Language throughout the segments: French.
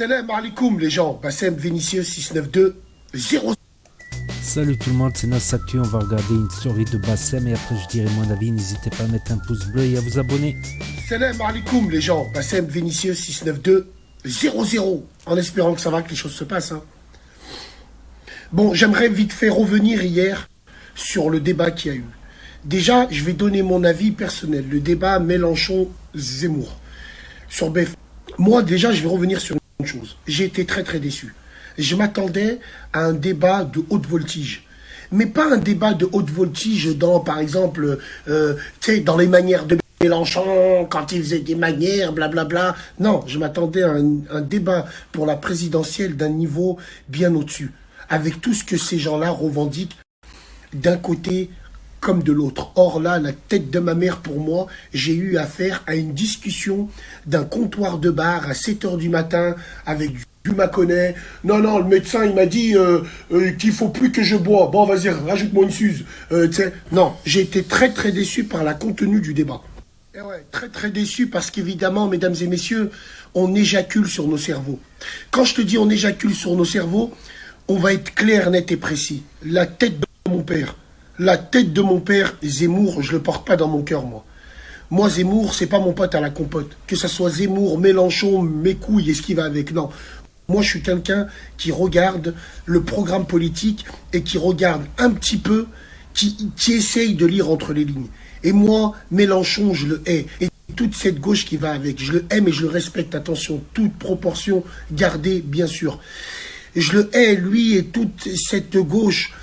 Salam alaikum les gens, Bassem Vinicius 692 0. Salut tout le monde, c'est Nas Actu, on va regarder une story de Bassem et après je dirai mon avis, n'hésitez pas à mettre un pouce bleu et à vous abonner. Salam alaikum les gens, Bassem Vinicius 692 00, en espérant que ça va, que les choses se passent. Bon, j'aimerais vite faire revenir hier sur le débat qu'il y a eu. Déjà, je vais donner mon avis personnel, le débat Mélenchon-Zemmour sur BF. Moi, déjà, je vais revenir sur une chose. J'ai été très déçu. Je m'attendais à un débat de haute voltige. Mais pas un débat de haute voltige dans, par exemple, tu sais, dans les manières de Mélenchon, quand il faisait des manières, blablabla. Non, je m'attendais à un débat pour la présidentielle d'un niveau bien au-dessus. Avec tout ce que ces gens-là revendiquent d'un côté comme de l'autre. Or là, la tête de ma mère, pour moi, j'ai eu affaire à une discussion d'un comptoir de bar à 7 h du matin avec du Mâconnais. Non, le médecin, il m'a dit qu'il faut plus que je bois. Bon, vas-y, rajoute-moi une suze. Non, j'ai été très déçu par la contenu du débat. Et ouais, très déçu parce qu'évidemment, mesdames et messieurs, on éjacule sur nos cerveaux. Quand je te dis on éjacule sur nos cerveaux, on va être clair, net et précis. La tête de mon père. La tête de mon père, Zemmour, je le porte pas dans mon cœur, moi. Moi, Zemmour, c'est pas mon pote à la compote. Que ça soit Zemmour, Mélenchon, mes couilles et ce qui va avec, non. Moi, je suis quelqu'un qui regarde le programme politique et qui regarde un petit peu, qui essaye de lire entre les lignes. Et moi, Mélenchon, je le hais. Et toute cette gauche qui va avec, je le hais, mais je le respecte. Attention, toute proportion gardée, bien sûr. Je le hais, lui, et toute cette gauche,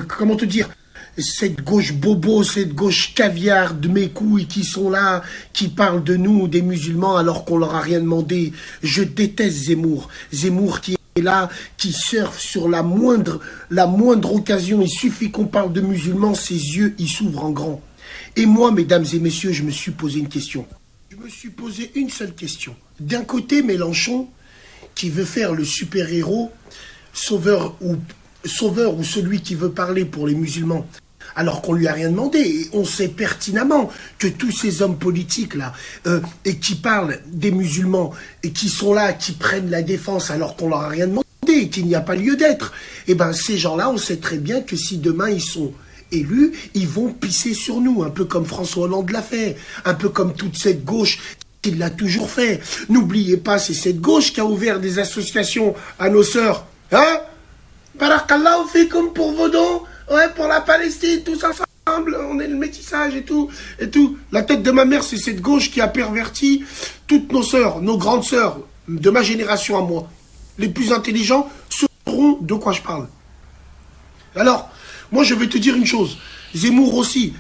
comment te dire, cette gauche bobo, cette gauche caviar de mes couilles qui sont là, qui parlent de nous, des musulmans, alors qu'on leur a rien demandé. Je déteste Zemmour. Zemmour qui est là, qui surfe sur la moindre occasion. Il suffit qu'on parle de musulmans, ses yeux, ils s'ouvrent en grand. Et moi, mesdames et messieurs, je me suis posé une question. Je me suis posé une seule question. D'un côté, Mélenchon, qui veut faire le super-héros, sauveur ou celui qui veut parler pour les musulmans, alors qu'on lui a rien demandé. Et on sait pertinemment que tous ces hommes politiques là, et qui parlent des musulmans, et qui sont là, qui prennent la défense alors qu'on leur a rien demandé, et qu'il n'y a pas lieu d'être, et ben ces gens-là, on sait très bien que si demain ils sont élus, ils vont pisser sur nous, un peu comme François Hollande l'a fait, un peu comme toute cette gauche qui l'a toujours fait. N'oubliez pas, c'est cette gauche qui a ouvert des associations à nos sœurs, hein. Barakallahu fikum pour vos dons, ouais, pour la Palestine, tous ensemble, on est le métissage et tout. La tête de ma mère, c'est cette gauche qui a perverti toutes nos sœurs, nos grandes sœurs, de ma génération à moi. Les plus intelligents sauront de quoi je parle. Alors, moi je vais te dire une chose, Zemmour aussi,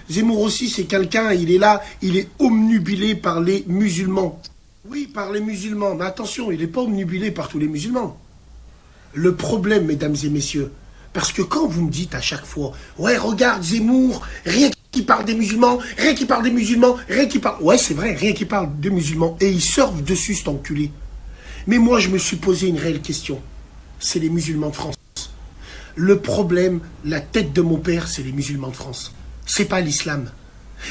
c'est quelqu'un, il est là, il est omnubilé par les musulmans. Oui, par les musulmans, mais attention, il n'est pas omnubilé par tous les musulmans. Le problème, mesdames et messieurs, parce que quand vous me dites à chaque fois, ouais, regarde Zemmour, rien qui parle des musulmans, rien qui parle des musulmans, rien qui parle... Ouais, c'est vrai, rien qui parle des musulmans. Et ils surfent dessus, cet enculé. Mais moi, je me suis posé une réelle question. C'est les musulmans de France. Le problème, la tête de mon père, c'est les musulmans de France. C'est pas l'islam.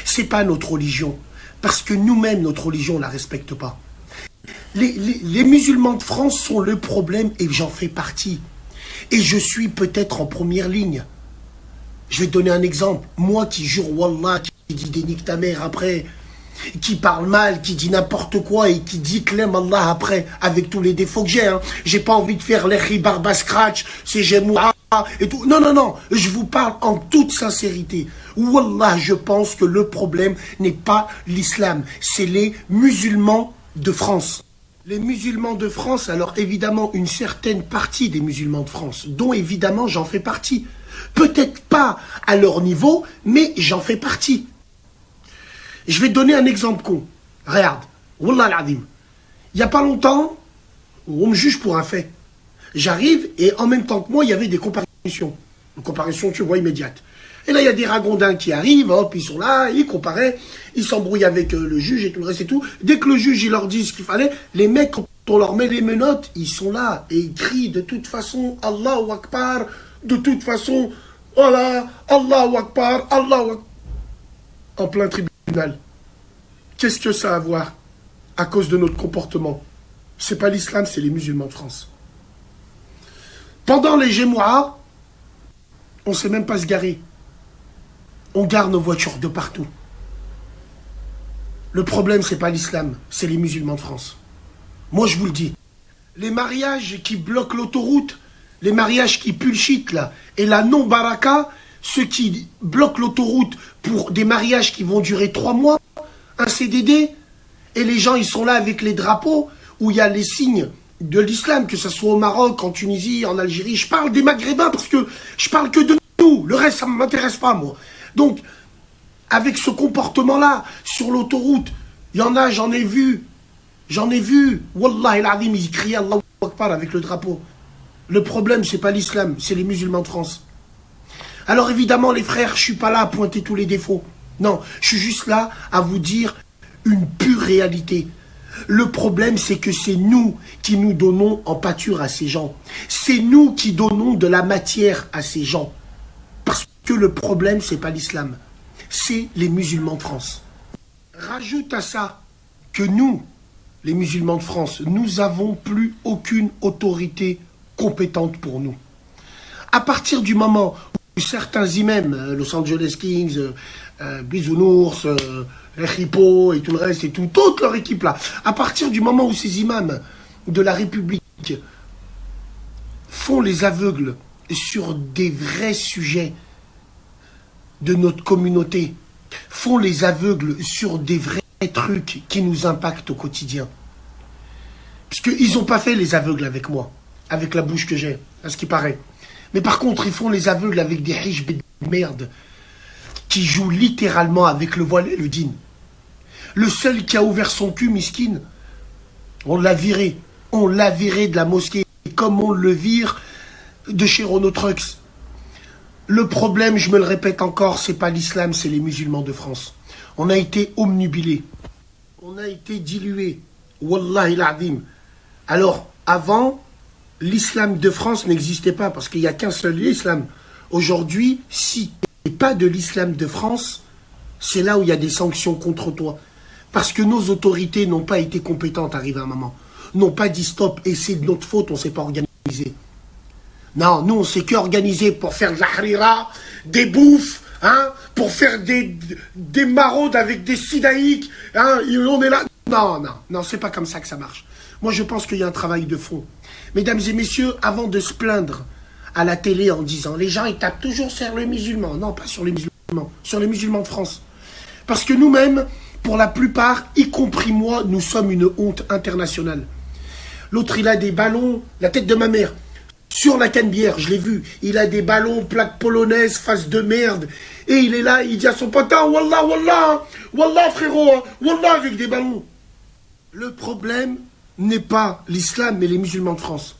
C'est pas notre religion. Parce que nous-mêmes, notre religion, on la respecte pas. Les musulmans de France sont le problème et j'en fais partie. Et je suis peut-être en première ligne. Je vais te donner un exemple. Moi qui jure Wallah, qui dit dénique ta mère après, qui parle mal, qui dit n'importe quoi et qui dit que l'aime Allah après, avec tous les défauts que j'ai. J'ai pas envie de faire les barba scratch, c'est j'aime et tout. Non, je vous parle en toute sincérité. Wallah, je pense que le problème n'est pas l'islam, c'est les musulmans de France. Les musulmans de France, alors évidemment une certaine partie des musulmans de France, dont évidemment j'en fais partie. Peut-être pas à leur niveau, mais j'en fais partie. Je vais te donner un exemple con. Regarde, Wallah al-Azim. Il n'y a pas longtemps, on me juge pour un fait. J'arrive et en même temps que moi, il y avait des comparutions. Une comparution, tu vois, immédiate. Et là, il y a des ragondins qui arrivent, hop, ils sont là, ils comparaient, ils s'embrouillent avec le juge et tout le reste et tout. Dès que le juge, il leur dit ce qu'il fallait, les mecs, quand on leur met les menottes, ils sont là et ils crient de toute façon, Allahu Akbar, de toute façon, voilà, Allahu Akbar, Allahu Akbar. En plein tribunal. Qu'est-ce que ça a à voir à cause de notre comportement? c'est pas l'islam, c'est les musulmans de France. Pendant les Gémois, on ne sait même pas se garer. On gare nos voitures de partout. Le problème, c'est pas l'islam, c'est les musulmans de France. Moi, je vous le dis. Les mariages qui bloquent l'autoroute, les mariages qui puent le shit, là, et la non-baraka, ceux qui bloquent l'autoroute pour des mariages qui vont durer 3 mois, un CDD, et les gens, ils sont là avec les drapeaux, où il y a les signes de l'islam, que ce soit au Maroc, en Tunisie, en Algérie. Je parle des Maghrébins parce que je parle que de nous. Le reste, ça ne m'intéresse pas, moi. Donc, avec ce comportement-là, sur l'autoroute, il y en a, j'en ai vu. Wallah el-Azim, ils criaient Allahu Akbar avec le drapeau. Le problème, c'est pas l'islam, c'est les musulmans de France. Alors évidemment, les frères, je suis pas là à pointer tous les défauts. Non, je suis juste là à vous dire une pure réalité. Le problème, c'est que c'est nous qui nous donnons en pâture à ces gens. C'est nous qui donnons de la matière à ces gens. Parce que le problème, c'est pas l'islam. C'est les musulmans de France. Rajoute à ça que nous, les musulmans de France, nous n'avons plus aucune autorité compétente pour nous. À partir du moment où certains imams, Los Angeles Kings, Bisounours, Ripo et tout le reste et toute leur équipe là, à partir du moment où ces imams de la République font les aveugles sur des vrais sujets de notre communauté, font les aveugles sur des vrais trucs qui nous impactent au quotidien. Parce qu'ils n'ont pas fait les aveugles avec moi, avec la bouche que j'ai, à ce qui paraît. Mais par contre, ils font les aveugles avec des riches de merde qui jouent littéralement avec le voile et le dîn. Le seul qui a ouvert son cul, miskin, on l'a viré. On l'a viré de la mosquée, comme on le vire de chez Renault Trucks. Le problème, je me le répète encore, c'est pas l'islam, c'est les musulmans de France. On a été omnubilés. On a été dilués. Wallahi l'azim. Alors, avant, l'islam de France n'existait pas, parce qu'il n'y a qu'un seul islam. Aujourd'hui, si tu n'es pas de l'islam de France, c'est là où il y a des sanctions contre toi. Parce que nos autorités n'ont pas été compétentes, arrivé à un moment. N'ont pas dit stop, et c'est de notre faute, on ne s'est pas organisé. Non, nous, on s'est qu'organisé pour faire de la harira, des bouffes, hein, pour faire des maraudes avec des sidaïques, hein, et on est là. Non, c'est pas comme ça que ça marche. Moi, je pense qu'il y a un travail de fond. Mesdames et messieurs, avant de se plaindre à la télé en disant les gens, ils tapent toujours sur les musulmans. Non, pas sur les musulmans, sur les musulmans de France. Parce que nous-mêmes, pour la plupart, y compris moi, nous sommes une honte internationale. L'autre, il a des ballons, la tête de ma mère, sur la canne-bière, je l'ai vu. Il a des ballons, plaques polonaises, face de merde. Et il est là, il dit à son potin, Wallah, Wallah, Wallah frérot, Wallah avec des ballons. Le problème n'est pas l'islam, mais les musulmans de France.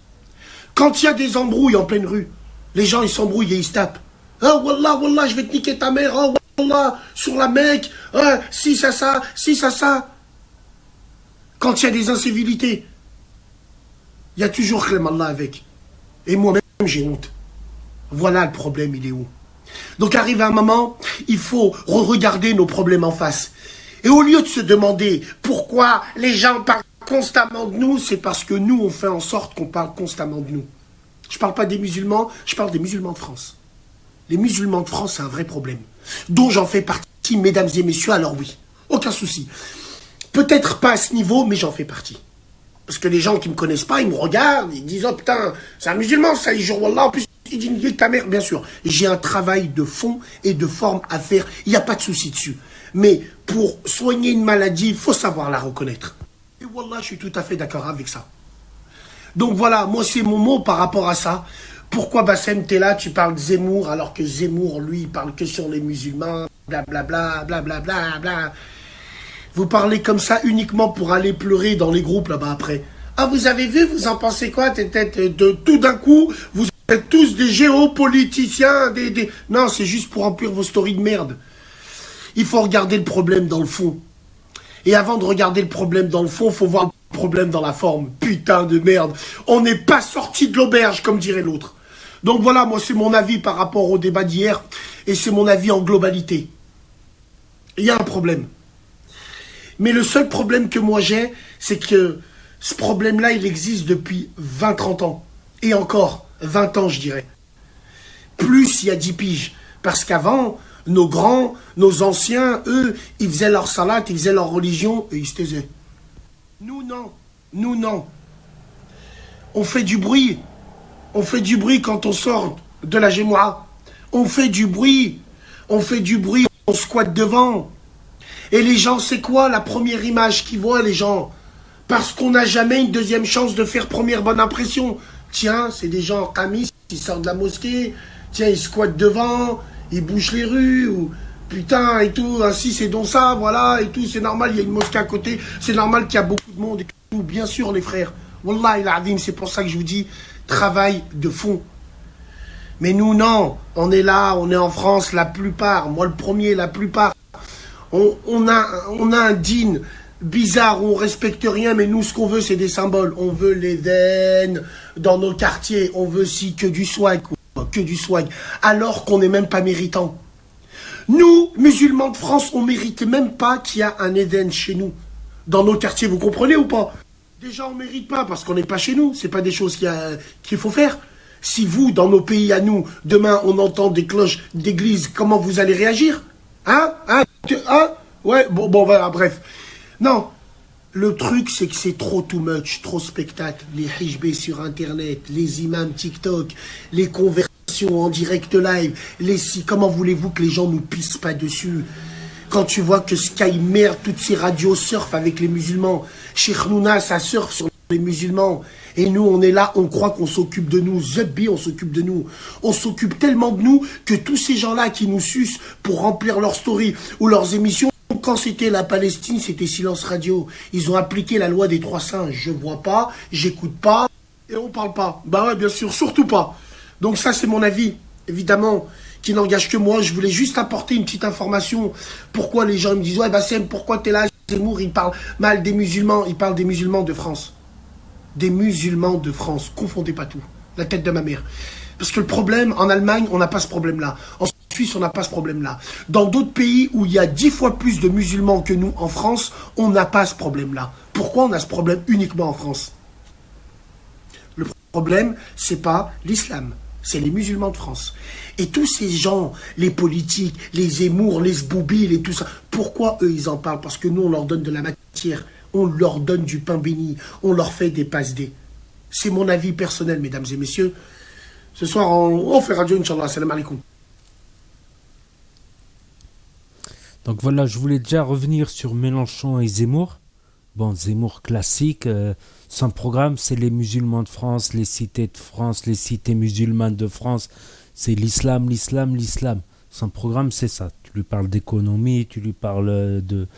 Quand il y a des embrouilles en pleine rue, les gens, ils s'embrouillent et ils se tapent. Ah, Wallah, Wallah, je vais te niquer ta mère, ah, Wallah, sur la Mecque, ah, si ça. Quand il y a des incivilités, il y a toujours Khlem Allah avec. Et moi-même, j'ai honte. Voilà le problème, il est où? Donc, arrive un moment, il faut regarder nos problèmes en face. Et au lieu de se demander pourquoi les gens parlent constamment de nous, c'est parce que nous, on fait en sorte qu'on parle constamment de nous. Je ne parle pas des musulmans, je parle des musulmans de France. Les musulmans de France, c'est un vrai problème. Dont j'en fais partie, mesdames et messieurs, alors oui, aucun souci. Peut-être pas à ce niveau, mais j'en fais partie. Parce que les gens qui ne me connaissent pas, ils me regardent, ils disent « Oh putain, c'est un musulman, ça, il jure Wallah, en plus, il dit « ta mère », bien sûr. J'ai un travail de fond et de forme à faire, il n'y a pas de souci dessus. Mais pour soigner une maladie, il faut savoir la reconnaître. Et Wallah, je suis tout à fait d'accord avec ça. Donc voilà, moi, c'est mon mot par rapport à ça. Pourquoi Bassem, t'es là, tu parles de Zemmour, alors que Zemmour, lui, il parle que sur les musulmans, blablabla, blablabla, bla. Vous parlez comme ça uniquement pour aller pleurer dans les groupes là-bas après. Ah, vous avez vu, vous en pensez quoi? Tout d'un coup, vous êtes tous des géopoliticiens, Non, c'est juste pour remplir vos stories de merde. Il faut regarder le problème dans le fond. Et avant de regarder le problème dans le fond, il faut voir le problème dans la forme. Putain de merde. On n'est pas sorti de l'auberge, comme dirait l'autre. Donc voilà, moi, c'est mon avis par rapport au débat d'hier. Et c'est mon avis en globalité. Il y a un problème. Mais le seul problème que moi j'ai, c'est que Ce problème-là, il existe depuis 20-30 ans. Et encore, 20 ans, je dirais. Plus il y a 10 piges. Parce qu'avant, nos grands, nos anciens, eux, ils faisaient leur salade, ils faisaient leur religion, et ils se taisaient. Nous, non. Nous, non. On fait du bruit. On fait du bruit quand on sort de la Gémoura. On fait du bruit. On fait du bruit, on squatte devant. Et les gens, c'est quoi la première image qu'ils voient, les gens? Parce qu'on n'a jamais une deuxième chance de faire première bonne impression. Tiens, c'est des gens en camis, ils sortent de la mosquée. Tiens, ils squattent devant, ils bougent les rues, ou putain, et tout, ainsi c'est donc ça, voilà, et tout, c'est normal, il y a une mosquée à côté, c'est normal qu'il y a beaucoup de monde et tout. Bien sûr, les frères. Wallah, il azim, c'est pour ça que je vous dis, travail de fond. Mais nous, non, on est là, on est en France, la plupart, moi le premier, la plupart, on a un dîne bizarre où on respecte rien, mais nous, ce qu'on veut, c'est des symboles. On veut les veines dans nos quartiers, on veut si que du swag, quoi, que du swag, alors qu'on n'est même pas méritant. Nous, musulmans de France, on mérite même pas qu'il y a un Éden chez nous, dans nos quartiers, vous comprenez ou pas? Déjà, on mérite pas, parce qu'on n'est pas chez nous, c'est pas des choses qu'il faut faire. Si vous, dans nos pays à nous, demain, on entend des cloches d'église, comment vous allez réagir? Hein? Ouais, bon, voilà, bref. Non, le truc, c'est que c'est trop too much, trop spectacle. Les hijbés sur Internet, les imams TikTok, les conversions en direct live, comment voulez-vous que les gens nous pissent pas dessus? Quand tu vois que Sky merde, toutes ces radios surfent avec les musulmans. Cheikh Nouna, ça surfe sur les musulmans. Et nous, on est là, on croit qu'on s'occupe de nous. Zebbi, on s'occupe de nous. On s'occupe tellement de nous que tous ces gens-là qui nous sucent pour remplir leurs stories ou leurs émissions, quand c'était la Palestine, c'était silence radio. Ils ont appliqué la loi des 3 singes. Je vois pas, j'écoute pas et on parle pas. Bah ouais, bien sûr, surtout pas. Donc ça, c'est mon avis, évidemment, qui n'engage que moi. Je voulais juste apporter une petite information. Pourquoi les gens me disent, ouais, Bassem, pourquoi t'es là? Zemmour, il parle mal des musulmans. Il parle des musulmans de France. Des musulmans de France. Confondez pas tout. La tête de ma mère. Parce que le problème, en Allemagne, on n'a pas ce problème-là. En Suisse, on n'a pas ce problème-là. Dans d'autres pays où il y a 10 fois plus de musulmans que nous, en France, on n'a pas ce problème-là. Pourquoi on a ce problème uniquement en France? Le problème, c'est pas l'islam. C'est les musulmans de France. Et tous ces gens, les politiques, les Zemmour, les Zboubil et tout ça, pourquoi eux, ils en parlent? Parce que nous, on leur donne de la matière. On leur donne du pain béni. On leur fait des passes-dés. C'est mon avis personnel, mesdames et messieurs. Ce soir, on fait radio, Inch'Allah. Salam alaikum. Donc voilà, je voulais déjà revenir sur Mélenchon et Zemmour. Bon, Zemmour classique. Son programme, c'est les musulmans de France, les cités de France, les cités musulmanes de France. C'est l'islam, l'islam, l'islam. Son programme, c'est ça. Tu lui parles d'économie, tu lui parles de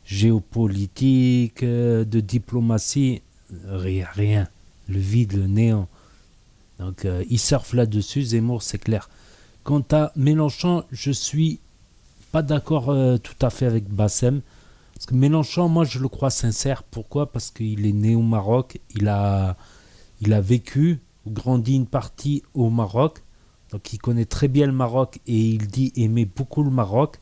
géopolitique, de diplomatie. Rien. Le vide, le néant. Donc, il surfe là-dessus. Zemmour, c'est clair. Quant à Mélenchon, je suis pas d'accord tout à fait avec Bassem. Parce que Mélenchon, moi, je le crois sincère. Pourquoi? Parce qu'il est né au Maroc. Il a vécu, grandi une partie au Maroc. Donc, il connaît très bien le Maroc et il dit aimer beaucoup le Maroc.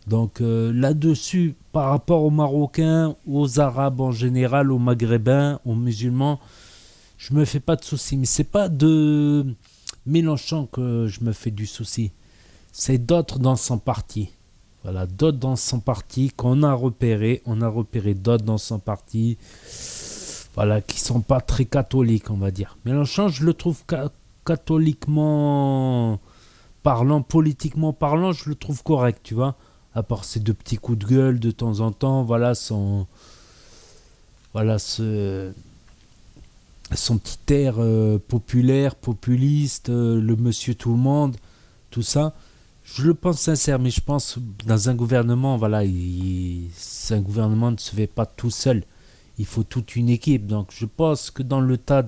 Donc, là-dessus, par rapport aux Marocains, aux Arabes en général, aux Maghrébins, aux musulmans, je me fais pas de soucis. Mais c'est pas de Mélenchon que je me fais du souci. C'est d'autres dans son parti. Voilà, d'autres dans son parti qu'on a repéré. On a repéré d'autres dans son parti. Voilà, qui sont pas très catholiques, on va dire. Mélenchon, je le trouve catholiquement parlant, politiquement parlant, je le trouve correct, tu vois. À part ces 2 petits coups de gueule de temps en temps, voilà son petit air populaire, populiste, le monsieur tout le monde, tout ça. Je le pense sincère, mais je pense dans un gouvernement, voilà, un gouvernement ne se fait pas tout seul. Il faut toute une équipe. Donc je pense que dans le tas,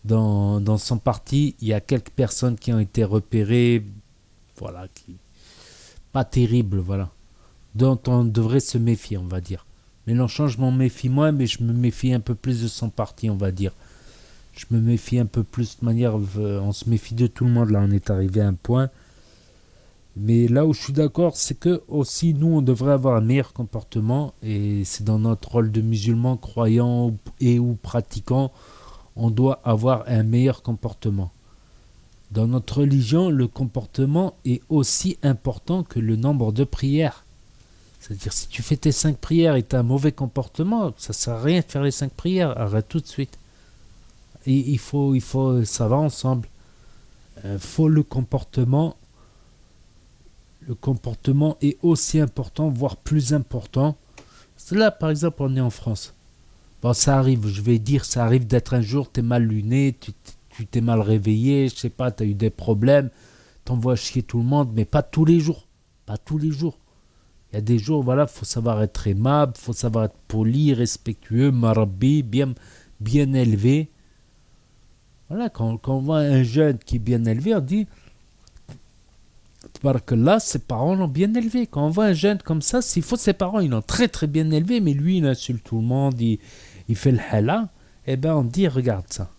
dans son parti, il y a quelques personnes qui ont été repérées, voilà, qui pas terribles, voilà, dont on devrait se méfier, on va dire. Mélenchon, je m'en méfie moins, mais je me méfie un peu plus de son parti, on va dire. Je me méfie un peu plus de manière, on se méfie de tout le monde, là, on est arrivé à un point. Mais là où je suis d'accord, c'est que aussi nous, on devrait avoir un meilleur comportement. Et c'est dans notre rôle de musulman, croyant et ou pratiquant, on doit avoir un meilleur comportement. Dans notre religion, le comportement est aussi important que le nombre de prières. C'est-à-dire, si tu fais tes 5 prières et tu as un mauvais comportement, ça ne sert à rien de faire les 5 prières. Arrête tout de suite. Et ça va ensemble. Faut le comportement. Le comportement est aussi important, voire plus important. Là, par exemple, on est en France. Bon, ça arrive, je vais dire, ça arrive d'être un jour, t'es mal luné, tu t'es mal réveillé, je sais pas, t'as eu des problèmes, t'envoies chier tout le monde, mais pas tous les jours. Pas tous les jours. Il y a des jours, voilà, faut savoir être aimable, faut savoir être poli, respectueux, marabbi, bien élevé. Voilà, quand on voit un jeune qui est bien élevé, on dit, parce que là, ses parents l'ont bien élevé. Quand on voit un jeune comme ça, s'il faut ses parents, ils l'ont très très bien élevé, mais lui, il insulte tout le monde, il fait le hala, eh ben on dit, regarde ça.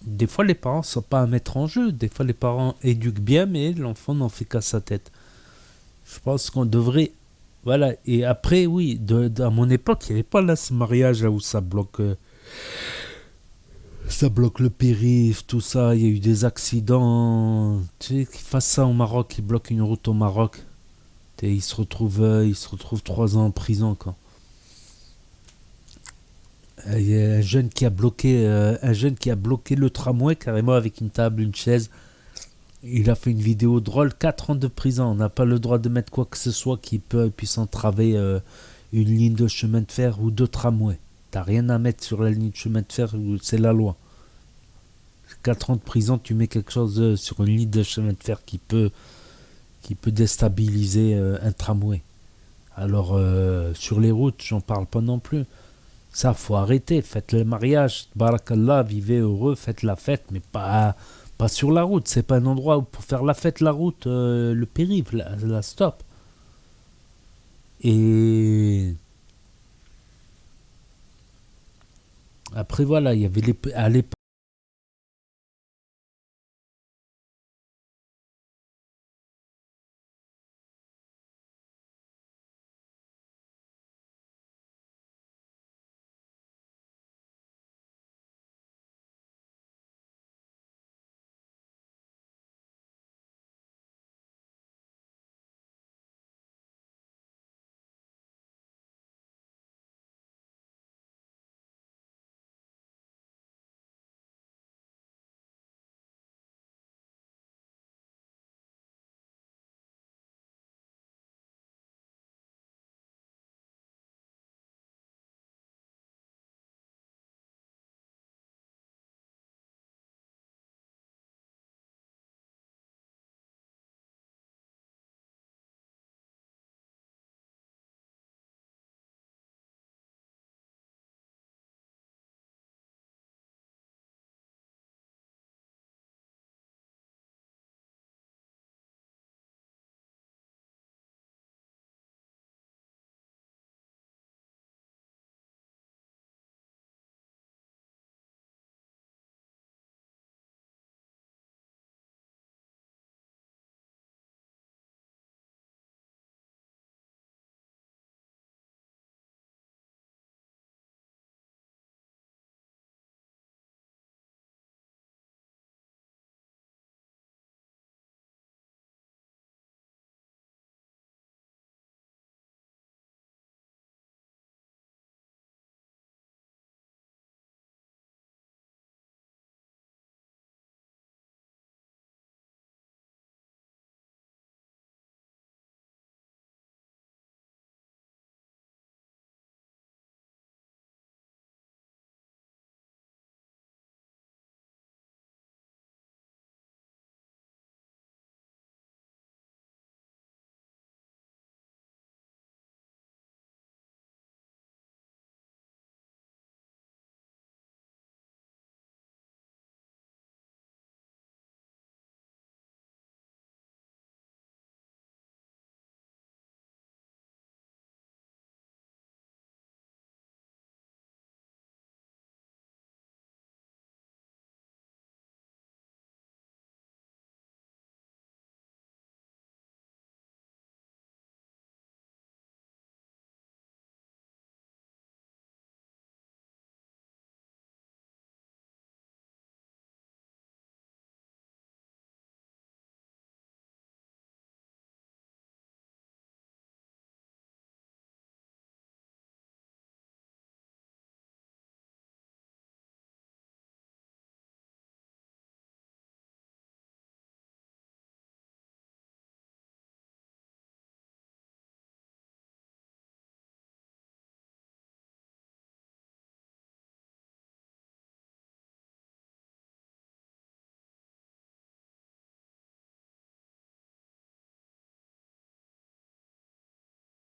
Des fois, les parents ne sont pas à mettre en jeu. Des fois, les parents éduquent bien, mais l'enfant n'en fait qu'à sa tête. Je pense qu'on devrait... Voilà. Et après, oui, à mon époque, il n'y avait pas là ce mariage là où ça bloque le périph', tout ça. Il y a eu des accidents. Tu sais, qu'ils fassent ça au Maroc, ils bloquent une route au Maroc. Et ils se retrouvent 3 ans en prison, quoi. Il y a un jeune qui a bloqué le tramway carrément avec une table, une chaise. Il a fait une vidéo drôle, 4 ans de prison. On n'a pas le droit de mettre quoi que ce soit qui puisse entraver une ligne de chemin de fer ou de tramway. T'as rien à mettre sur la ligne de chemin de fer, c'est la loi. 4 ans de prison, tu mets quelque chose sur une ligne de chemin de fer qui peut déstabiliser un tramway. Alors sur les routes, j'en parle pas non plus. Ça, faut arrêter. Faites le mariage, barakallah, vivez heureux, faites la fête, mais pas sur la route. C'est pas un endroit où pour faire la fête, la route, le périph', la stop. Et après, voilà, il y avait à l'époque.